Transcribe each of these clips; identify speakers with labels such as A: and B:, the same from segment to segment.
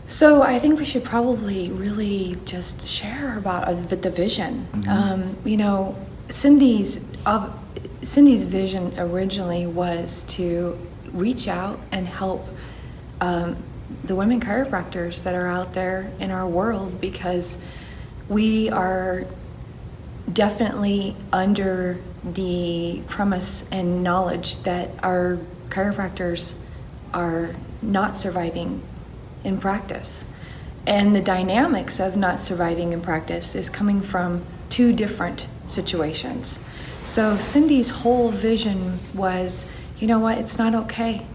A: So I think we should probably really just share about the vision. Cindy's vision originally was to reach out and help the women chiropractors that are out there in our world, because we are definitely under the premise and knowledge that our chiropractors are not surviving in practice. And the dynamics of not surviving in practice is coming from two different situations. So Cindy's whole vision was, you know what, it's not okay,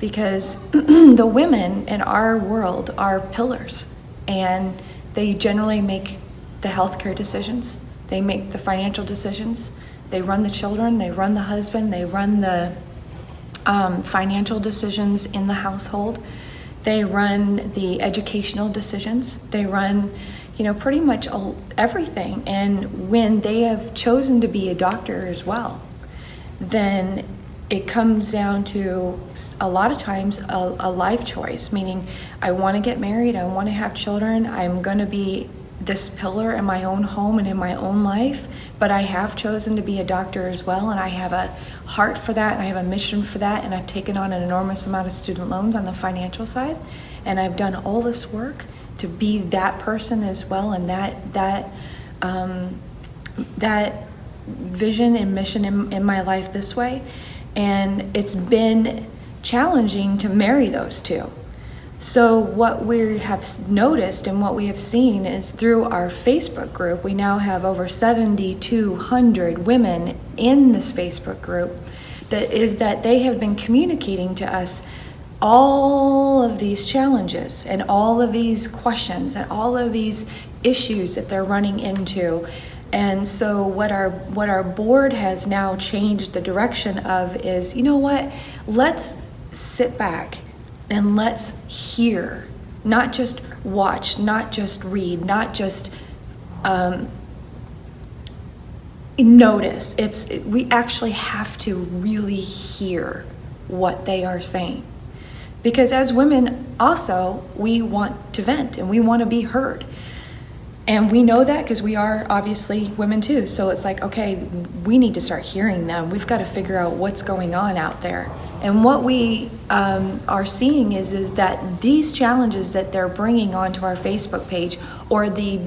A: because the women in our world are pillars, and they generally make the healthcare decisions, they make the financial decisions, they run the children, they run the husband, they run the financial decisions in the household, they run the educational decisions, they run, pretty much everything. And when they have chosen to be a doctor as well, then it comes down to a lot of times a life choice, meaning I want to get married, I want to have children, I'm going to be this pillar in my own home and in my own life, but I have chosen to be a doctor as well, and I have a heart for that, and I have a mission for that, and I've taken on an enormous amount of student loans on the financial side, and I've done all this work to be that person as well, and that vision and mission in my life this way. And it's been challenging to marry those two. So what we have noticed and what we have seen is through our Facebook group, we now have over 7,200 women in this Facebook group, that they have been communicating to us all of these challenges and all of these questions and all of these issues that they're running into. And so what our board has now changed the direction of is, you know what, let's sit back and let's hear, not just watch, not just read, not just notice. We actually have to really hear what they are saying. Because as women also, we want to vent and we want to be heard. And we know that because we are obviously women too. So it's like, okay, we need to start hearing them. We've got to figure out what's going on out there. And what we are seeing is that these challenges that they're bringing onto our Facebook page, or the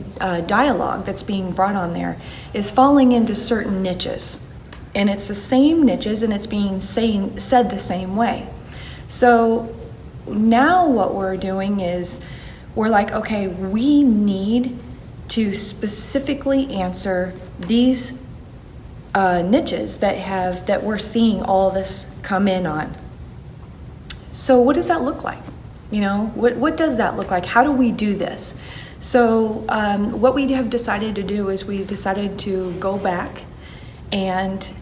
A: dialogue that's being brought on there, is falling into certain niches. And it's the same niches, and it's being said the same way. So now what we're doing is we're like, okay, we need to specifically answer these niches that we're seeing all this come in on. So what does that look like? What does that look like? How do we do this? So what we have decided to do is we decided to go back and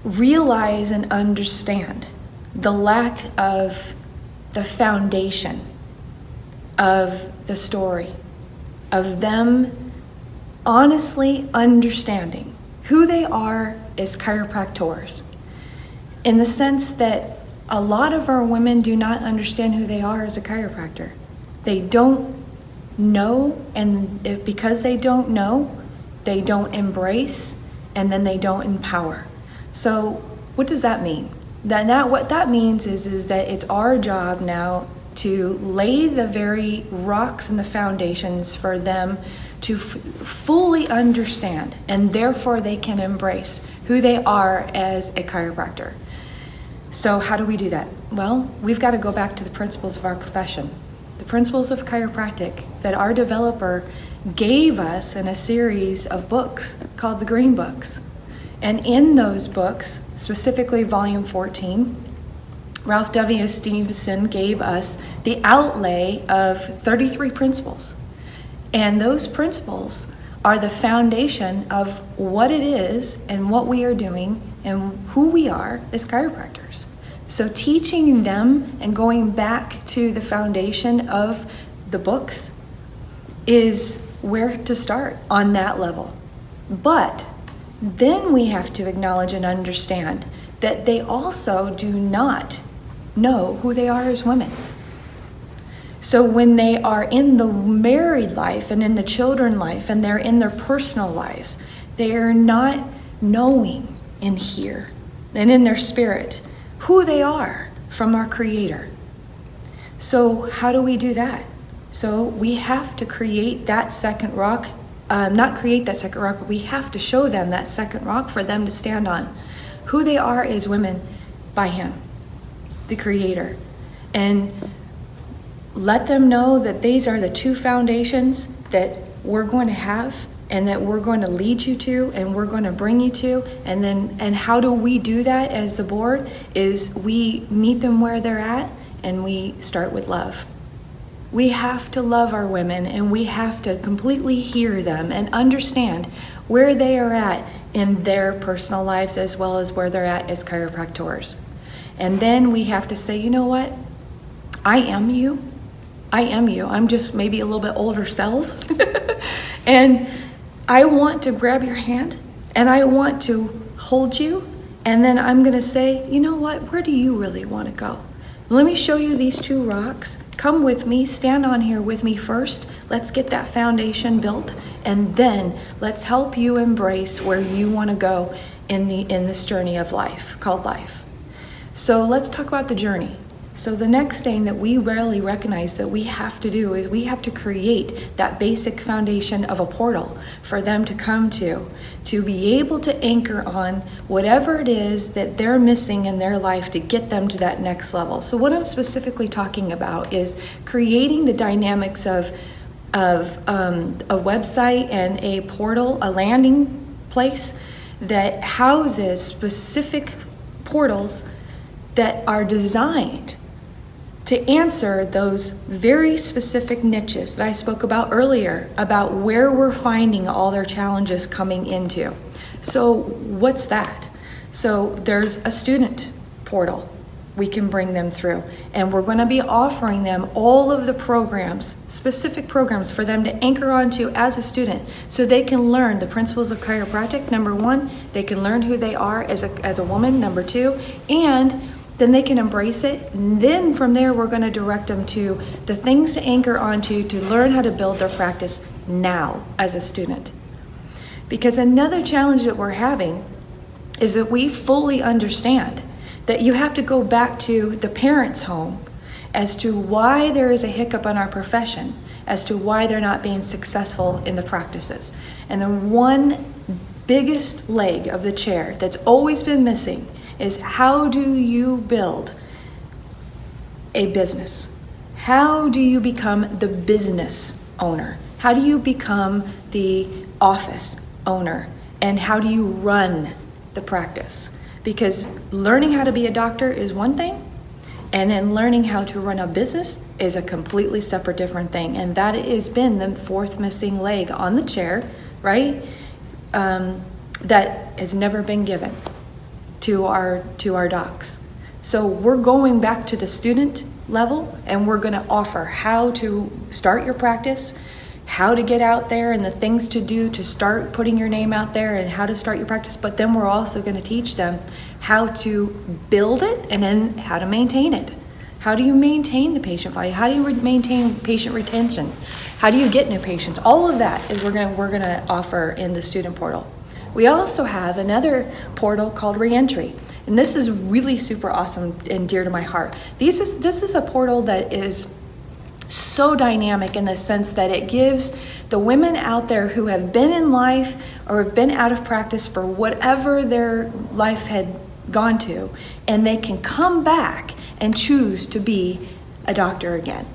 A: realize and understand the lack of the foundation of the story, of them honestly understanding who they are as chiropractors, in the sense that a lot of our women do not understand who they are as a chiropractor. They don't know, and because they don't know, they don't embrace, and then they don't empower. So what does that mean? What that means is that it's our job now to lay the very rocks and the foundations for them to fully understand, and therefore they can embrace who they are as a chiropractor. So how do we do that? Well, we've got to go back to the principles of our profession, the principles of chiropractic that our developer gave us in a series of books called the Green Books. And in those books, specifically volume 14, Ralph W. Stevenson gave us the outlay of 33 principles. And those principles are the foundation of what it is and what we are doing and who we are as chiropractors. So teaching them and going back to the foundation of the books is where to start on that level. But then we have to acknowledge and understand that they also do not know who they are as women. So when they are in the married life and in the children life and they're in their personal lives, they are not knowing in here and in their spirit who they are from our Creator. So how do we do that? So we have to create that second rock, not create that second rock, but we have to show them that second rock for them to stand on. Who they are as women by Him, the Creator. And let them know that these are the two foundations that we're going to have and that we're going to lead you to and we're going to bring you to. And how do we do that as the board is we meet them where they're at and we start with love. We have to love our women and we have to completely hear them and understand where they are at in their personal lives as well as where they're at as chiropractors. And then we have to say, you know what? I am you. I am you. I'm just maybe a little bit older cells. And I want to grab your hand and I want to hold you. And then I'm going to say, you know what? Where do you really want to go? Let me show you these two rocks. Come with me, stand on here with me first. Let's get that foundation built. And then let's help you embrace where you want to go in this journey of life, called life. So let's talk about the journey. So the next thing that we rarely recognize that we have to do is we have to create that basic foundation of a portal for them to come to be able to anchor on whatever it is that they're missing in their life to get them to that next level. So what I'm specifically talking about is creating the dynamics of a website and a portal, a landing place that houses specific portals that are designed to answer those very specific niches that I spoke about earlier, about where we're finding all their challenges coming into. So what's that? So there's a student portal we can bring them through, and we're going to be offering them all of the programs, specific programs for them to anchor onto as a student so they can learn the principles of chiropractic, number one. They can learn who they are as a woman, number two, and then they can embrace it. And then from there, we're going to direct them to the things to anchor onto to learn how to build their practice now as a student. Because another challenge that we're having is that we fully understand that you have to go back to the parents' home as to why there is a hiccup in our profession, as to why they're not being successful in the practices. And the one biggest leg of the chair that's always been missing is how do you build a business? How do you become the business owner? How do you become the office owner? And how do you run the practice? Because learning how to be a doctor is one thing, and then learning how to run a business is a completely separate, different thing. And that has been the fourth missing leg on the chair, right? That has never been given to our docs. So we're going back to the student level and we're going to offer how to start your practice, how to get out there and the things to do to start putting your name out there and how to start your practice. But then we're also going to teach them how to build it and then how to maintain it. How do you maintain the patient value? How do you maintain patient retention? How do you get new patients? All of that is we're going to offer in the student portal. We also have another portal called Reentry, and this is really super awesome and dear to my heart. This is a portal that is so dynamic in the sense that it gives the women out there who have been in life or have been out of practice for whatever their life had gone to, and they can come back and choose to be a doctor again.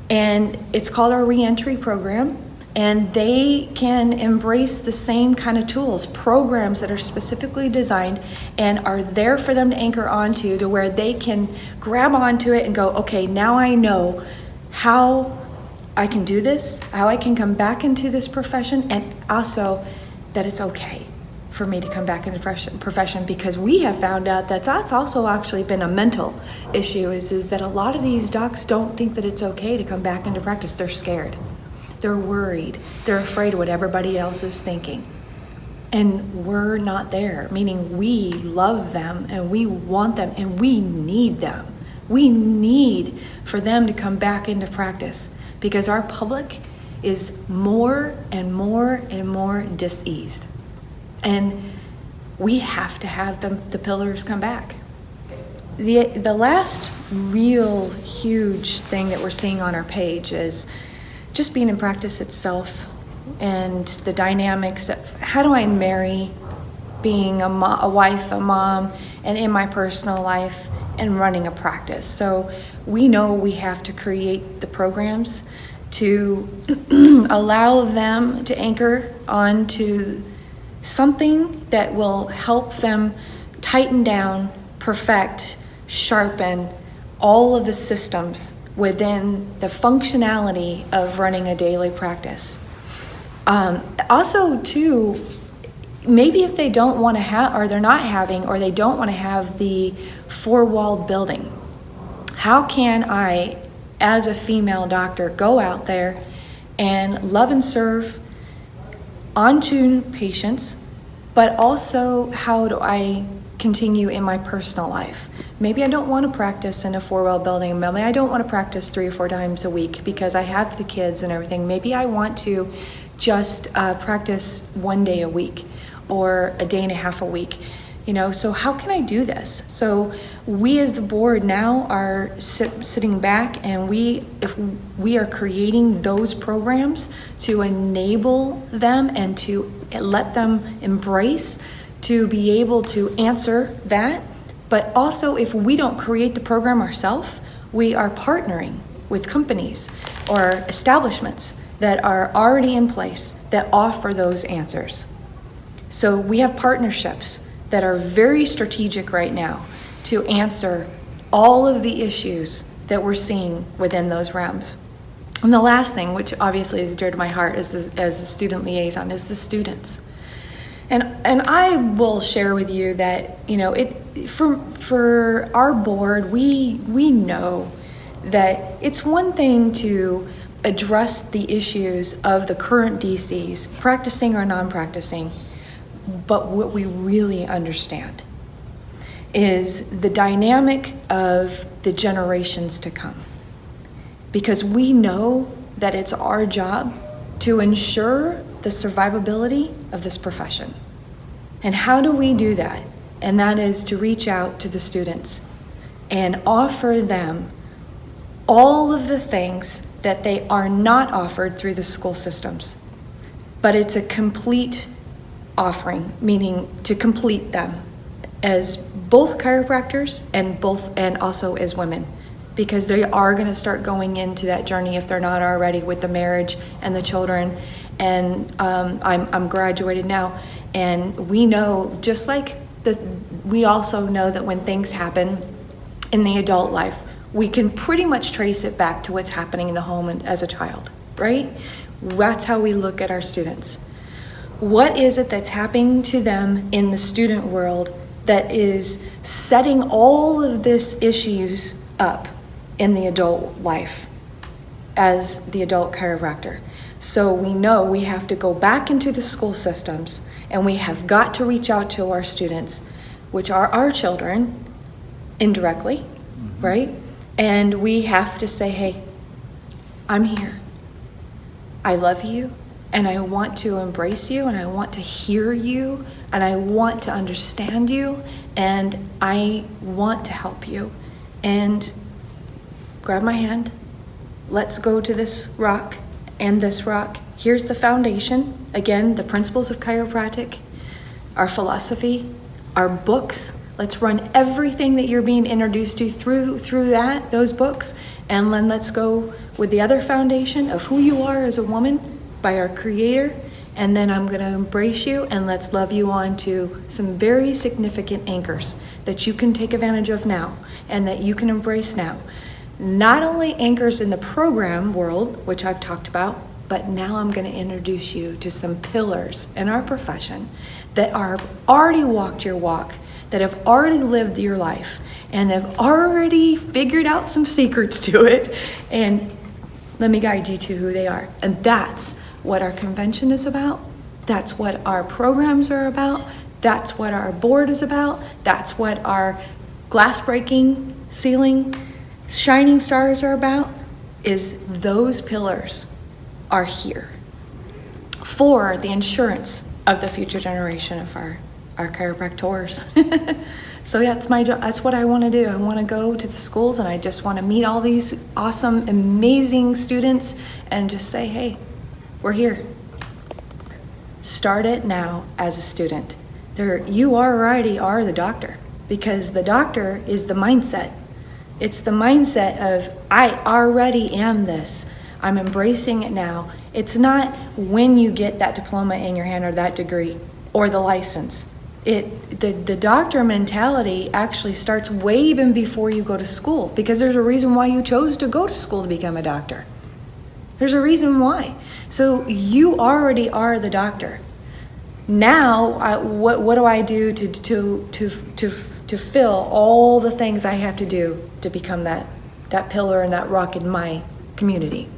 A: And it's called our Reentry program. And they can embrace the same kind of tools, programs that are specifically designed and are there for them to anchor onto to where they can grab onto it and go, okay, now I know how I can do this, how I can come back into this profession, and also that it's okay for me to come back into the profession, because we have found out that that's also actually been a mental issue is that a lot of these docs don't think that it's okay to come back into practice. They're scared. They're worried. They're afraid of what everybody else is thinking. And we're not there, meaning we love them and we want them and we need them. We need for them to come back into practice because our public is more and more and more diseased. And we have to have the pillars come back. The last real huge thing that we're seeing on our page is just being in practice itself and the dynamics of how do I marry being a wife, a mom, and in my personal life and running a practice. So we know we have to create the programs to allow them to anchor onto something that will help them tighten down, perfect, sharpen all of the systems within the functionality of running a daily practice. Also, too, maybe if they don't want to have, or they're not having, or they don't want to have the four-walled building, how can I, as a female doctor, go out there and love and serve onto patients, but also how do I continue in my personal life? Maybe I don't want to practice in a four-wall building. Maybe I don't want to practice 3 or 4 times a week because I have the kids and everything. Maybe I want to just practice 1 day a week or a day and a half a week. So how can I do this? So we as the board now are sitting back, and if we are creating those programs to enable them and to let them embrace to be able to answer that. But also, if we don't create the program ourselves, we are partnering with companies or establishments that are already in place that offer those answers. So we have partnerships that are very strategic right now to answer all of the issues that we're seeing within those realms. And the last thing, which obviously is dear to my heart as a student liaison, is the students. And I will share with you that, for our board, we know that it's one thing to address the issues of the current DCs, practicing or non-practicing, but what we really understand is the dynamic of the generations to come. Because we know that it's our job to ensure the survivability of this profession. And how do we do that? And that is to reach out to the students and offer them all of the things that they are not offered through the school systems. But it's a complete offering, meaning to complete them as both chiropractors and also as women, because they are going to start going into that journey if they're not already with the marriage and the children. And I'm graduated now, and we know, just like we also know that when things happen in the adult life, we can pretty much trace it back to what's happening in the home and as a child, right? That's how we look at our students. What is it that's happening to them in the student world that is setting all of these issues up in the adult life as the adult chiropractor? So we know we have to go back into the school systems, and we have got to reach out to our students, which are our children, indirectly, right? And we have to say, hey, I'm here. I love you, and I want to embrace you, and I want to hear you, and I want to understand you, and I want to help you. And grab my hand. Let's go to this rock and this rock. Here's the foundation. Again, the principles of chiropractic, our philosophy, our books. Let's run everything that you're being introduced to through those books, and then let's go with the other foundation of who you are as a woman by our Creator, and then I'm going to embrace you, and let's love you on to some very significant anchors that you can take advantage of now and that you can embrace now. Not only anchors in the program world, which I've talked about, but now I'm going to introduce you to some pillars in our profession that are already walked your walk, that have already lived your life, and have already figured out some secrets to it, and let me guide you to who they are. And that's what our convention is about. That's what our programs are about. That's what our board is about. That's what our glass breaking, ceiling shining stars are about is those pillars are here for the insurance of the future generation of our chiropractors. So yeah, it's my job. That's what I want to do. I want to go to the schools and I just want to meet all these awesome, amazing students and just say, hey, we're here. Start it now as a student. You already are the doctor, because the doctor is the mindset. It's the mindset of, I already am this. I'm embracing it now. It's not when you get that diploma in your hand or that degree or the license. The doctor mentality actually starts way even before you go to school, because there's a reason why you chose to go to school to become a doctor. There's a reason why. So you already are the doctor. Now, what do I do to fill all the things I have to do to become that pillar and that rock in my community?